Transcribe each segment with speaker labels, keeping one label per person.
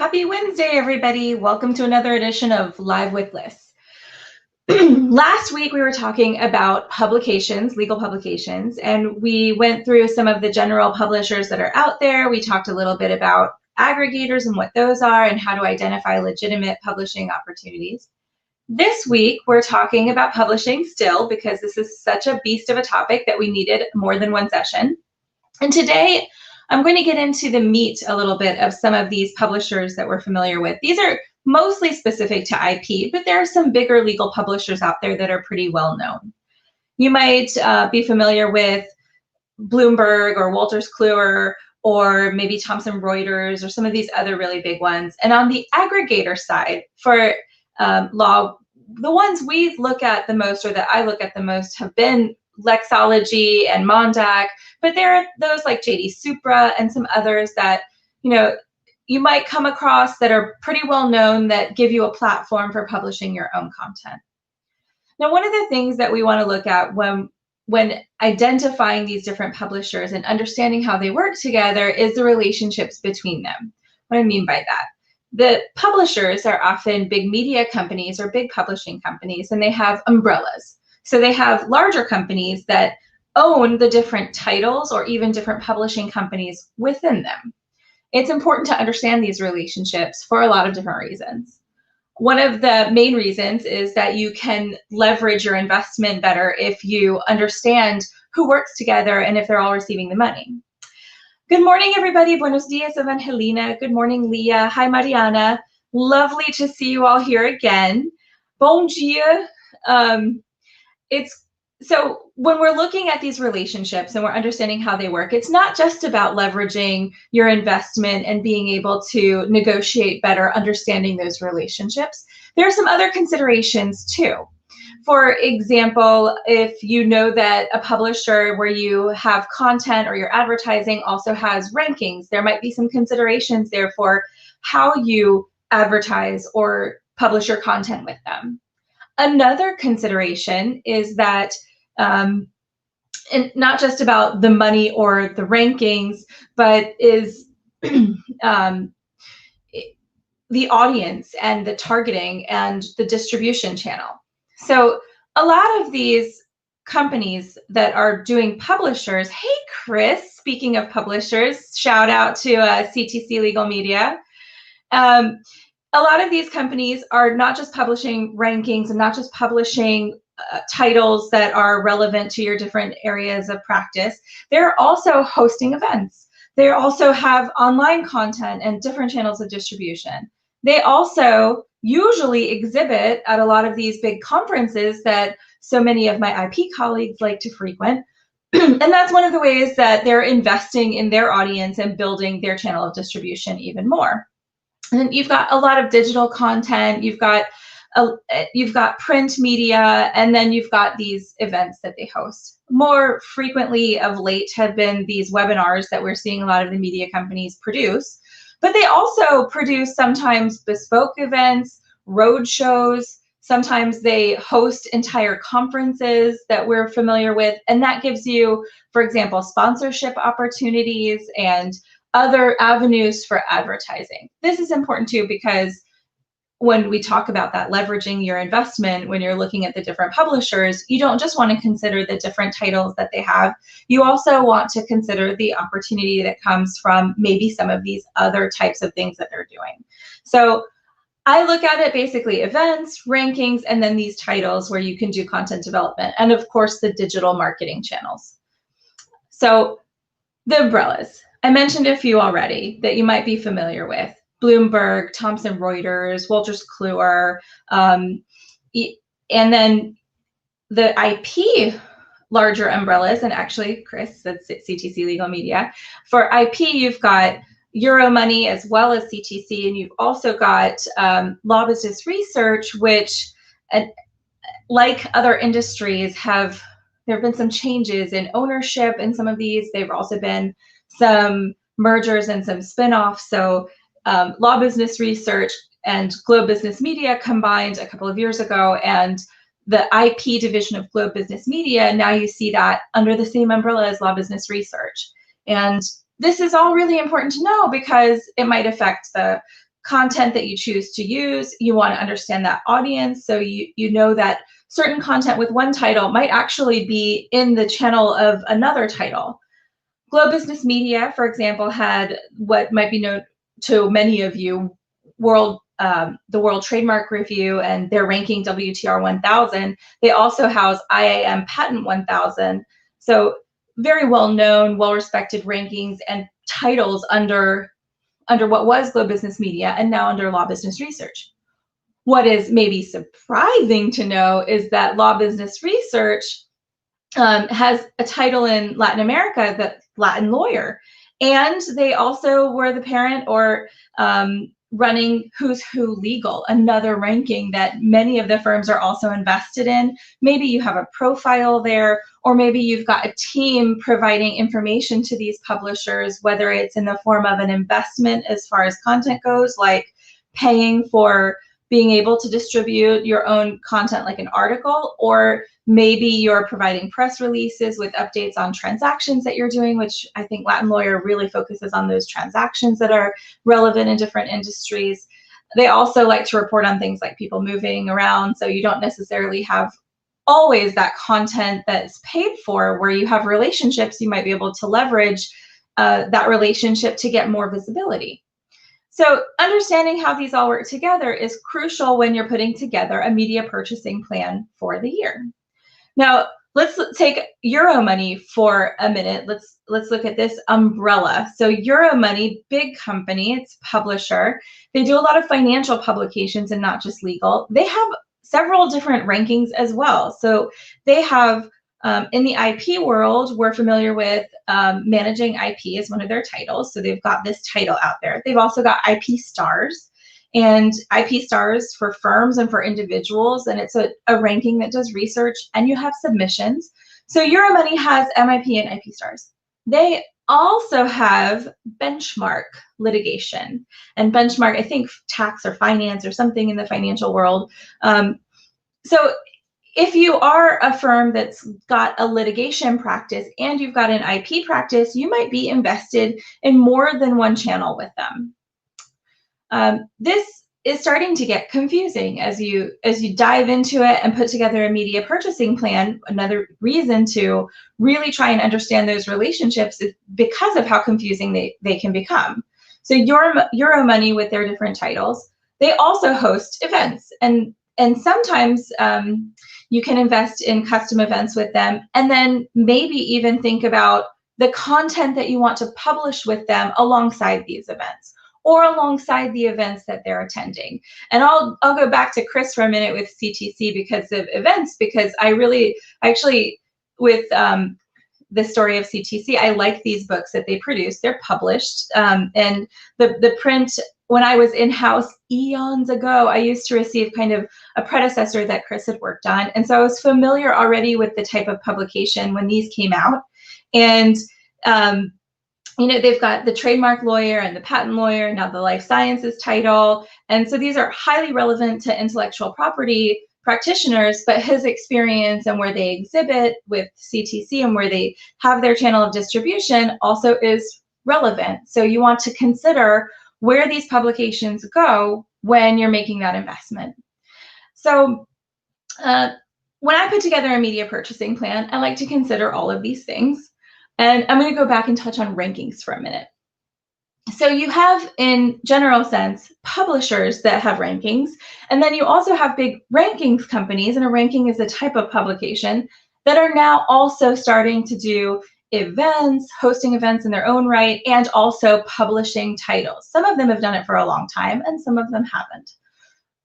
Speaker 1: Happy Wednesday, everybody. Welcome to another edition of Live with Liz. Last week, we were talking about publications, legal publications, and we went through some of the general publishers that are out there. We talked a little bit about aggregators and what those are and how to identify legitimate publishing opportunities. This week, we're talking about publishing still because this is such a beast of a topic that we needed more than one session. And today, I'm going to get into the meat a little bit of some of these publishers that we're familiar with. These are mostly specific to IP, but there are some bigger legal publishers out there that are pretty well known. You might be familiar with Bloomberg or Wolters Kluwer or maybe Thomson Reuters or some of these other really big ones. And on the aggregator side for law, the ones we look at the most or that I look at the most have been Lexology and Mondac, but there are those like JD Supra and some others that, you might come across that are pretty well known that give you a platform for publishing your own content. Now, one of the things that we want to look at when identifying these different publishers and understanding how they work together is the relationships between them. What I mean by that, the publishers are often big media companies or big publishing companies, and they have umbrellas. So they have larger companies that own the different titles or even different publishing companies within them. It's important to understand these relationships for a lot of different reasons. One of the main reasons is that you can leverage your investment better if you understand who works together and if they're all receiving the money. Good morning, everybody. Buenos dias, Evangelina. Good morning, Leah. Hi, Mariana. Lovely to see you all here again. Bon dia. So when we're looking at these relationships and we're understanding how they work, it's not just about leveraging your investment and being able to negotiate better, understanding those relationships. There are some other considerations too. For example, if you know that a publisher where you have content or your advertising also has rankings, there might be some considerations there for how you advertise or publish your content with them. Another consideration is that and not just about the money or the rankings, but is the audience and the targeting and the distribution channel. So a lot of these companies that are doing publishers, hey, Chris, speaking of publishers, shout out to CTC Legal Media. A lot of these companies are not just publishing rankings and not just publishing titles that are relevant to your different areas of practice. They're also hosting events. They also have online content and different channels of distribution. They also usually exhibit at a lot of these big conferences that so many of my IP colleagues like to frequent. And that's one of the ways that they're investing in their audience and building their channel of distribution even more. And then you've got a lot of digital content, you've got print media, and then you've got these events that they host. More frequently of late have been these webinars that we're seeing a lot of the media companies produce, but they also produce sometimes bespoke events, road shows, sometimes they host entire conferences that we're familiar with, and that gives you, for example, sponsorship opportunities and other avenues for advertising. This is important too because when we talk about that leveraging your investment, when you're looking at the different publishers, you don't just want to consider the different titles that they have. You also want to consider the opportunity that comes from maybe some of these other types of things that they're doing. So I look at it basically events, rankings, and then these titles where you can do content development, and of course the digital marketing channels. So the umbrellas. I mentioned a few already that you might be familiar with. Bloomberg, Thomson Reuters, Wolters Kluwer, and then the IP larger umbrellas, and actually, Chris, that's CTC Legal Media. For IP, you've got Euromoney as well as CTC, and you've also got Law Business Research, which, like other industries, there have been some changes in ownership in some of these. There have also been some mergers and some spin-offs. So Law Business Research and Globe Business Media combined a couple of years ago, and the IP division of Globe Business Media, now you see that under the same umbrella as Law Business Research. And this is all really important to know because it might affect the content that you choose to use. You want to understand that audience, so you know that certain content with one title might actually be in the channel of another title. Globe Business Media, for example, had what might be known to many of you, the World Trademark Review, and their ranking WTR 1000. They also house IAM Patent 1000. So very well-known, well-respected rankings and titles under what was Globe Business Media and now under Law Business Research. What is maybe surprising to know is that Law Business Research has a title in Latin America, the Latin Lawyer. And they also were the parent or running Who's Who Legal, another ranking that many of the firms are also invested in. Maybe you have a profile there, or maybe you've got a team providing information to these publishers, whether it's in the form of an investment as far as content goes, like paying for being able to distribute your own content like an article, or maybe you're providing press releases with updates on transactions that you're doing, which I think Latin Lawyer really focuses on those transactions that are relevant in different industries. They also like to report on things like people moving around, so you don't necessarily have always that content that's paid for. Where you have relationships, you might be able to leverage that relationship to get more visibility. So understanding how these all work together is crucial when you're putting together a media purchasing plan for the year. Now, let's take Euromoney for a minute. Let's look at this umbrella. So Euromoney, big company, it's a publisher. They do a lot of financial publications and not just legal. They have several different rankings as well. So they have, in the IP world, we're familiar with Managing IP as one of their titles. So they've got this title out there. They've also got IP Stars, and IP Stars for firms and for individuals. And it's a ranking that does research, and you have submissions. So Euromoney has MIP and IP Stars. They also have benchmark litigation, and benchmark, I think tax or finance or something in the financial world. So if you are a firm that's got a litigation practice and you've got an IP practice, you might be invested in more than one channel with them. This is starting to get confusing as you dive into it and put together a media purchasing plan. Another reason to really try and understand those relationships is because of how confusing they can become. So Euromoney, with their different titles, they also host events, and sometimes you can invest in custom events with them, and then maybe even think about the content that you want to publish with them alongside these events or alongside the events that they're attending. And I'll go back to Chris for a minute with CTC because of events, because I actually, with the story of CTC, I like these books that they produce. They're published, and the print, when I was in-house eons ago, I used to receive kind of a predecessor that Chris had worked on. And so I was familiar already with the type of publication when these came out. And, you know, they've got the trademark lawyer and the patent lawyer, now the life sciences title. And so these are highly relevant to intellectual property practitioners, but his experience and where they exhibit with CTC and where they have their channel of distribution also is relevant. So you want to consider where these publications go when you're making that investment. So when I put together a media purchasing plan, I like to consider all of these things. And I'm going to go back and touch on rankings for a minute. So you have, in general sense, publishers that have rankings, and then you also have big rankings companies, and a ranking is a type of publication that are now also starting to do events, hosting events in their own right, and also publishing titles. Some of them have done it for a long time, and some of them haven't.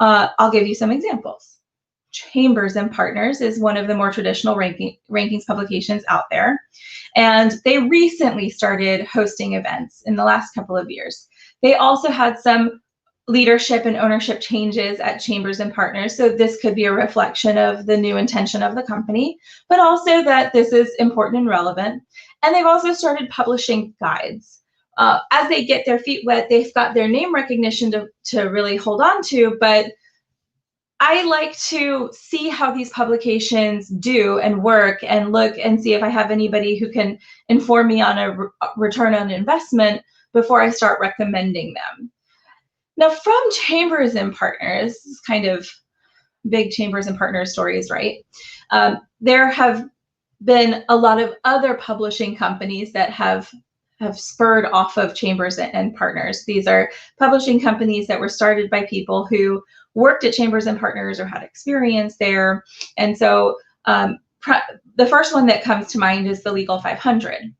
Speaker 1: I'll give you some examples. Chambers and Partners is one of the more traditional rankings publications out there, and they recently started hosting events in the last couple of years. They also had some leadership and ownership changes at Chambers and Partners, so this could be a reflection of the new intention of the company, but also that this is important and relevant. And they've also started publishing guides. As they get their feet wet, they've got their name recognition to really hold on to, but I like to see how these publications do and work and look and see if I have anybody who can inform me on a return on investment before I start recommending them. Now, from Chambers and Partners, this is kind of big Chambers and Partners stories, right? There have been a lot of other publishing companies that have spurred off of Chambers and Partners. These are publishing companies that were started by people who worked at Chambers and Partners or had experience there. And so the first one that comes to mind is the Legal 500.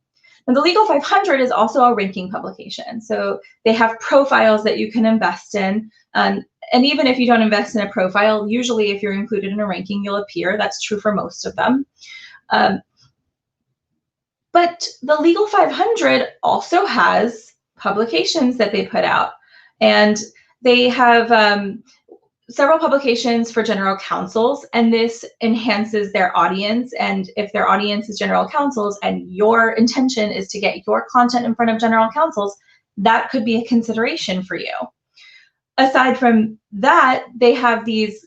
Speaker 1: And the Legal 500 is also a ranking publication. So they have profiles that you can invest in. And even if you don't invest in a profile, usually if you're included in a ranking, you'll appear. That's true for most of them. But the Legal 500 also has publications that they put out. And they have several publications for general counsels, and this enhances their audience. And if their audience is general counsels and your intention is to get your content in front of general counsels, that could be a consideration for you. Aside from that, they have these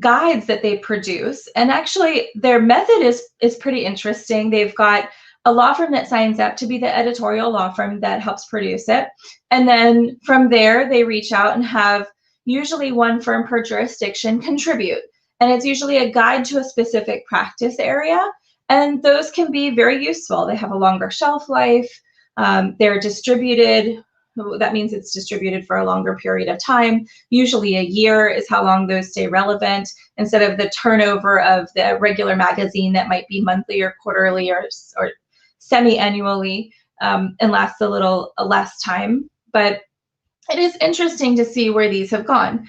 Speaker 1: guides that they produce, and actually their method is pretty interesting. They've got a law firm that signs up to be the editorial law firm that helps produce it, and then from there they reach out and have usually one firm per jurisdiction contribute, and it's usually a guide to a specific practice area, and those can be very useful. They have a longer shelf life. They're distributed. That means it's distributed for a longer period of time. Usually a year is how long those stay relevant, instead of the turnover of the regular magazine that might be monthly or quarterly or semi-annually, and lasts a little less time. But it is interesting to see where these have gone.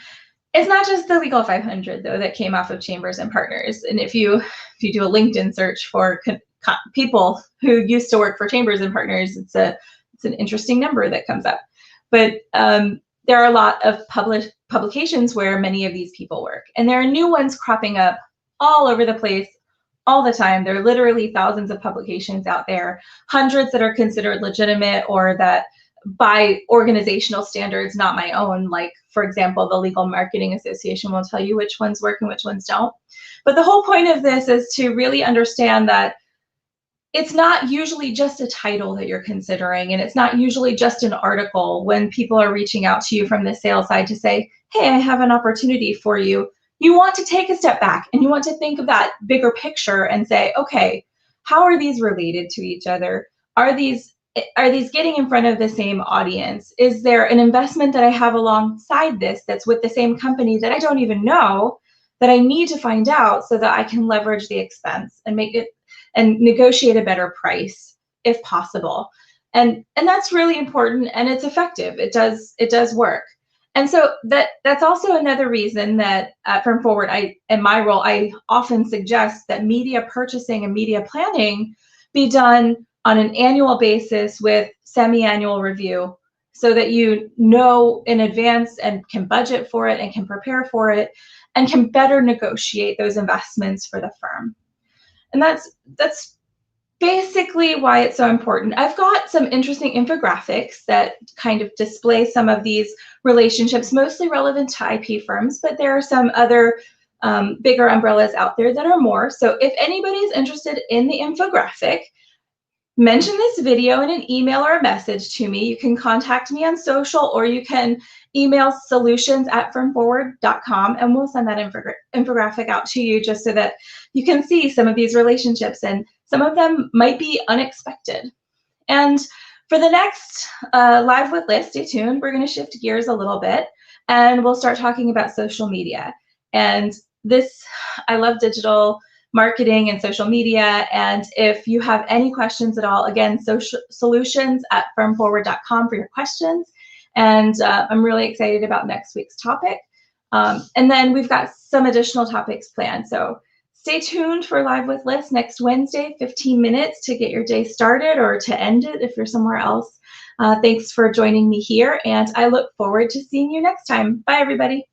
Speaker 1: It's not just the Legal 500, though, that came off of Chambers and Partners. And if you do a LinkedIn search for people who used to work for Chambers and Partners, it's an interesting number that comes up. But there are a lot of publications where many of these people work. And there are new ones cropping up all over the place all the time. There are literally thousands of publications out there, hundreds that are considered legitimate or that by organizational standards, not my own. Like, for example, the Legal Marketing Association will tell you which ones work and which ones don't. But the whole point of this is to really understand that it's not usually just a title that you're considering, and it's not usually just an article when people are reaching out to you from the sales side to say, hey, I have an opportunity for you. You want to take a step back and you want to think of that bigger picture and say, okay, how are these related to each other? Are these getting in front of the same audience? Is there an investment that I have alongside this that's with the same company that I don't even know, that I need to find out so that I can leverage the expense and make it and negotiate a better price if possible? And that's really important, and it's effective. It does work. And so that's also another reason that from Forward, in my role, I often suggest that media purchasing and media planning be done on an annual basis with semi-annual review, so that you know in advance and can budget for it and can prepare for it and can better negotiate those investments for the firm. And that's basically why it's so important. I've got some interesting infographics that kind of display some of these relationships, mostly relevant to IP firms, but there are some other bigger umbrellas out there that are more. So if anybody's interested in the infographic, mention this video in an email or a message to me. You can contact me on social, or you can email solutions@firmforward.com, and we'll send that infographic out to you just so that you can see some of these relationships, and some of them might be unexpected. And for the next Live with Liz, stay tuned. We're going to shift gears a little bit, and we'll start talking about social media. And this, I love digital marketing and social media. And if you have any questions at all, again, solutions@firmforward.com for your questions. And I'm really excited about next week's topic. And then we've got some additional topics planned. So stay tuned for Live with Liz next Wednesday, 15 minutes to get your day started or to end it if you're somewhere else. Thanks for joining me here, and I look forward to seeing you next time. Bye, everybody.